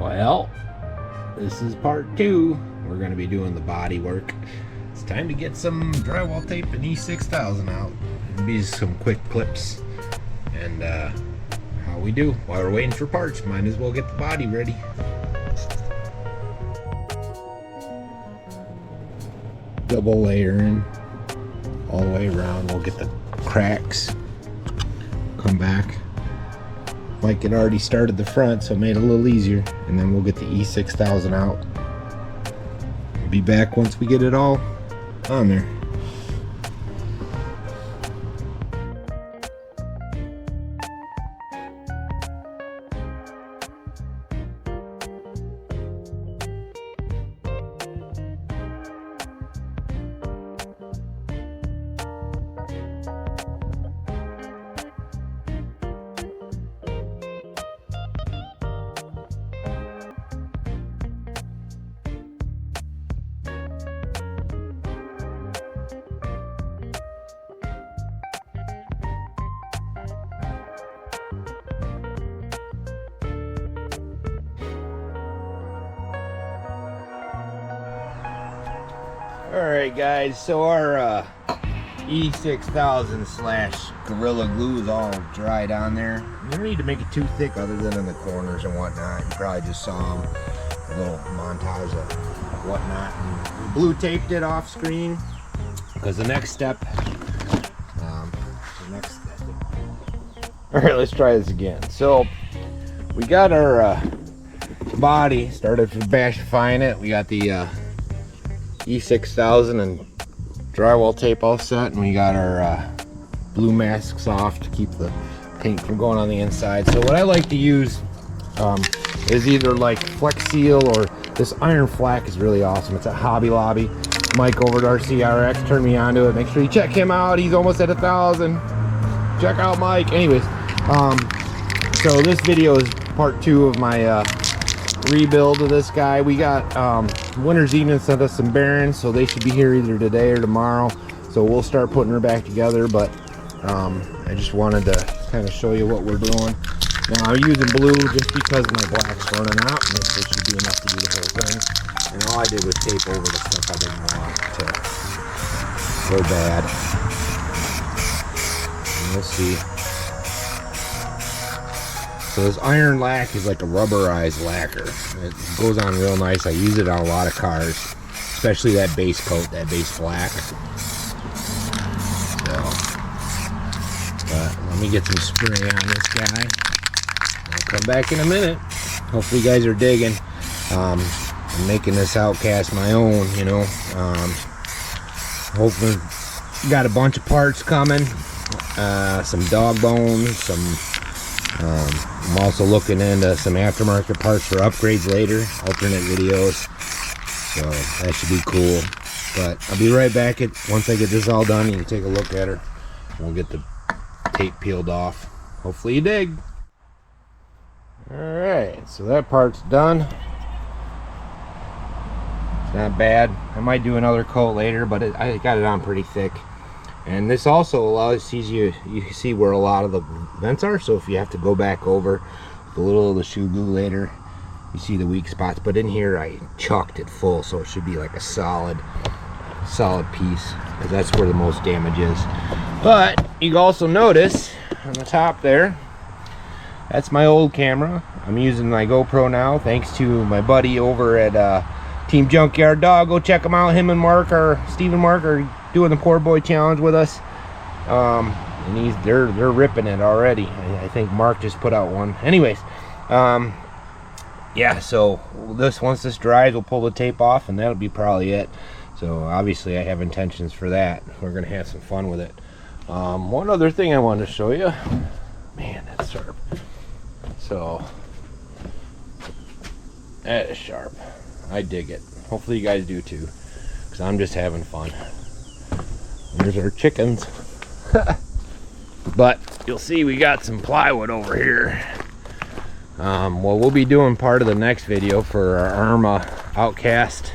Well, this is part 2. We're going to be doing the body work. It's time to get some drywall tape and E6000 out. It'll be some quick clips. And how we do while we're waiting for parts, might as well get the body ready. Double layering all the way around. We'll get the cracks. Come back. Mike had already started the front, so it made it a little easier. And then we'll get the E6000 out. We'll be back once we get it all on there. Alright guys, so our E6000 slash Gorilla Glue is all dried on there. You don't need to make it too thick other than in the corners and whatnot. You probably just saw them, a little montage of whatnot. And we blue taped it off screen because the next step, Alright, let's try this again. So we got our body started for Bashifying it. We got the E6000 and drywall tape all set, and we got our blue masks off to keep the paint from going on the inside. So what I like to use is either like Flex Seal, or this iron flak is really awesome. It's at Hobby Lobby. Mike over at RCRX turned me onto it. Make sure you check him out. He's almost at 1,000. Check out Mike. Anyways, so this video is part 2 of my rebuild of this guy. We got Winter Evninig sent us some bearings, so they should be here either today or tomorrow, so we'll start putting her back together. But I just wanted to kind of show you what we're doing. Now I'm using blue just because my black's running out, and this should be enough to do the whole thing. And all I did was tape over the stuff I didn't want to go bad. And we'll see. So this iron lac is like a rubberized lacquer. It goes on real nice. I use it on a lot of cars, especially that base coat, that base black. So, let me get some spray on this guy. I'll come back in a minute. Hopefully you guys are digging. I'm making this Outcast my own, you know. Hopefully got a bunch of parts coming. Some dog bones, some I'm also looking into some aftermarket parts for upgrades later, alternate videos, so that should be cool. But I'll be right back once I get this all done. You can take a look at her. We'll get the tape peeled off. Hopefully you dig. Alright, so that part's done. It's not bad. I might do another coat later, but I got it on pretty thick. And this also allows you can see where a lot of the vents are, so if you have to go back over with a little of the shoe glue later, you see the weak spots. But in here I chucked it full, so it should be like a solid piece, because that's where the most damage is. But you can also notice on the top there, that's my old camera. I'm using my GoPro now, thanks to my buddy over at Team Junkyard Dog. Go check him out. Him and Steve and Mark are doing the Poor Boy Challenge with us, and they're ripping it already. I think Mark just put out one. Anyways, yeah, so once this dries, we'll pull the tape off, and that'll be probably it. So obviously I have intentions for that. We're gonna have some fun with it. One other thing I wanted to show you. Man, that's sharp. So that is sharp. I dig it. Hopefully you guys do too, because I'm just having fun. There's our chickens. But you'll see we got some plywood over here. Well, we'll be doing part of the next video for our Arrma Outcast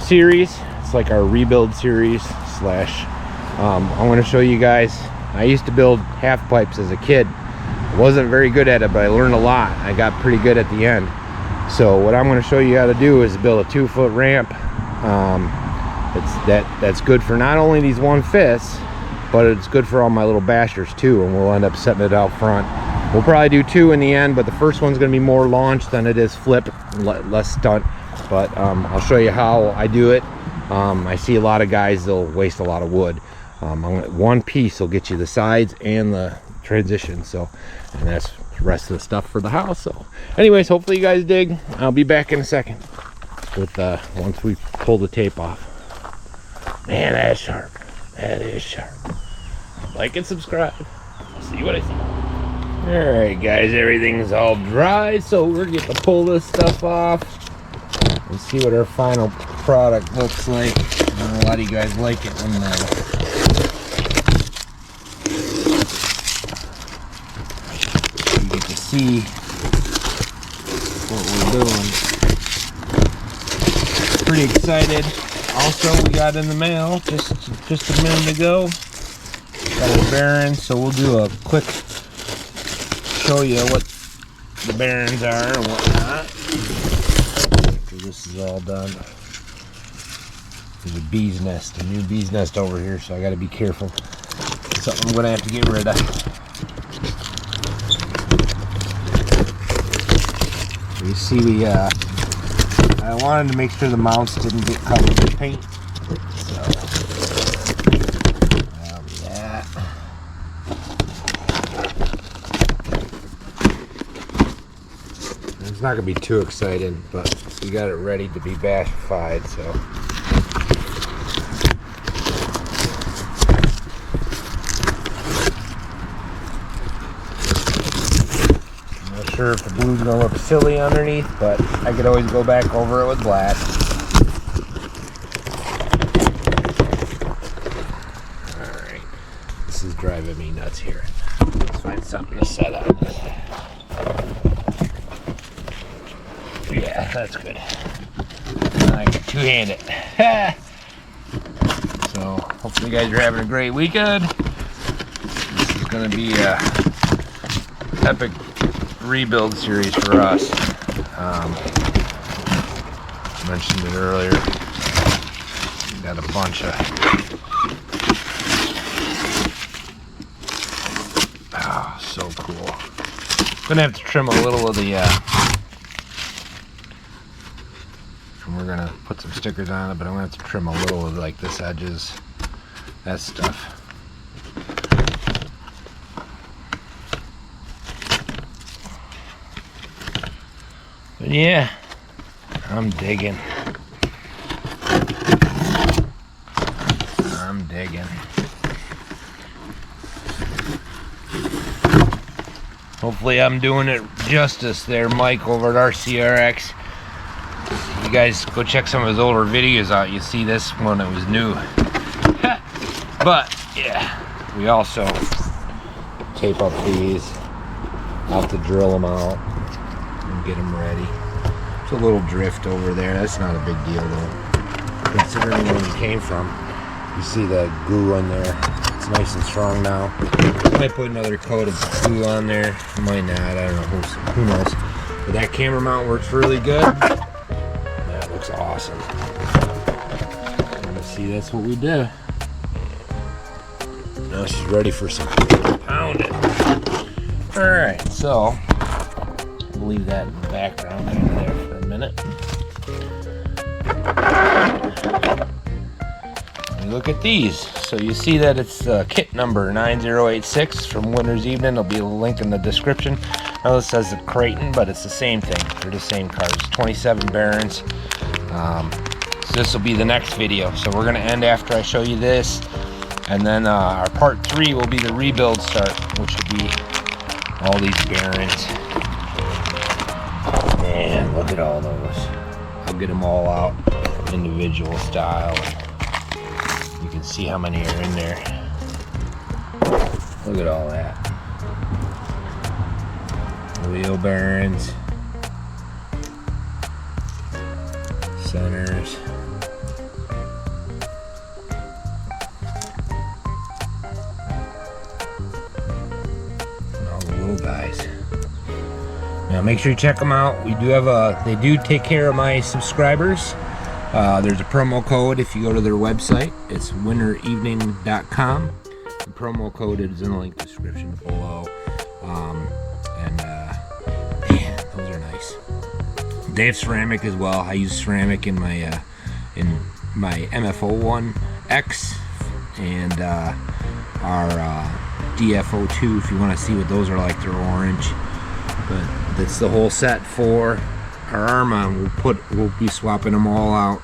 series. It's like our rebuild series slash I'm going to show you guys. I used to build half pipes as a kid, I wasn't very good at it, but I learned a lot. I got pretty good at the end. So what I'm going to show you how to do is build a 2-foot ramp. That's good for not only these 1/5, but it's good for all my little bashers too, and we'll end up setting it out front. We'll probably do 2 in the end, but the first one's going to be more launch than it is flip, less stunt. But I'll show you how I do it. I see a lot of guys, they'll waste a lot of wood. One piece will get you the sides and the transition, so, and that's the rest of the stuff for the house. So anyways, hopefully you guys dig. I'll be back in a second with once we pull the tape off. Man, that's sharp. That is sharp. Like and subscribe. See what I see. Alright guys, everything's all dry, so we're getting to pull this stuff off and see what our final product looks like. I know a lot of you guys like it when you get to see what we're doing. Pretty excited. Also, we got in the mail just a minute ago. Got our bearings, so we'll do a quick show you what the bearings are and whatnot after this is all done. There's a bee's nest, a new bee's nest over here, so I got to be careful. It's something I'm gonna have to get rid of. You see, I wanted to make sure the mounts didn't get covered with paint, so that'll be that. It's not gonna be too exciting, but we got it ready to be Bashified, so. Sure if the blue's gonna look silly underneath, but I could always go back over it with black. Alright, this is driving me nuts here. Let's find something to set on this. Yeah, that's good. I can two-hand it. So hopefully you guys are having a great weekend. This is gonna be a epic rebuild series for us. I mentioned it earlier. We got a bunch of so cool. I'm gonna have to trim a little of the and we're gonna put some stickers on it, but I'm gonna have to trim a little of like this edges, that stuff. But yeah, I'm digging. I'm digging. Hopefully I'm doing it justice there, Mike, over at RCRX. You guys go check some of his older videos out. You see this one, it was new. But yeah, we also tape up these. I'll have to drill them out and get them ready. There's a little drift over there. That's not a big deal though, considering where we came from. You see the glue in there. It's nice and strong now. Might put another coat of glue on there. Might not. I don't know. Who knows? But that camera mount works really good. That looks awesome. Let's see. That's what we did. Now she's ready for some pounding. All right. So we'll leave that in the background there for a minute. Look at these. So you see that it's kit number 9086 from Winter Evninig. There'll be a link in the description. Now this says the Creighton, but it's the same thing. They're the same cars. 27 bearings. So this will be the next video. So we're going to end after I show you this. And then our part 3 will be the rebuild start, which will be all these bearings. Man, look at all those. I'll get them all out individual style. You can see how many are in there. Look at all that. Wheel bearings, centers, and all the little guys. guys. Now make sure you check them out. We do have they do take care of my subscribers. There's a promo code if you go to their website. It's winterevninig.com. The promo code is in the link description below. Man, those are nice. They have ceramic as well. I use ceramic in my MFO1X and our DFO2 if you want to see what those are like. They're orange. But that's the whole set for our Arrma. We'll be swapping them all out.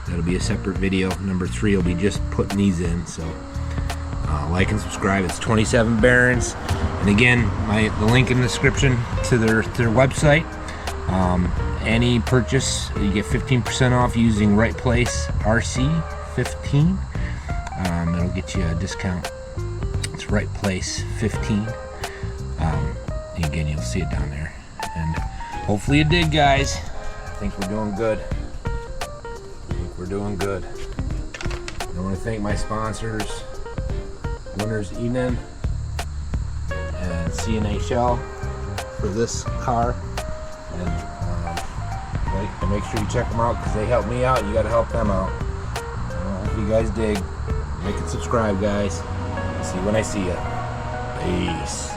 That'll be a separate video. Number 3 will be just putting these in. So like and subscribe. It's 27 bearings. And again, the link in the description to their website. Any purchase, you get 15% off using REIT Place RC15. It'll get you a discount. It's REIT Place 15. Again, you'll see it down there. And hopefully you did, guys. I think we're doing good. I want to thank my sponsors, Winter Evninig and CNHL for this car. And make sure you check them out because they help me out. You got to help them out. If you guys dig, like and subscribe, guys. See you when I see you. Peace.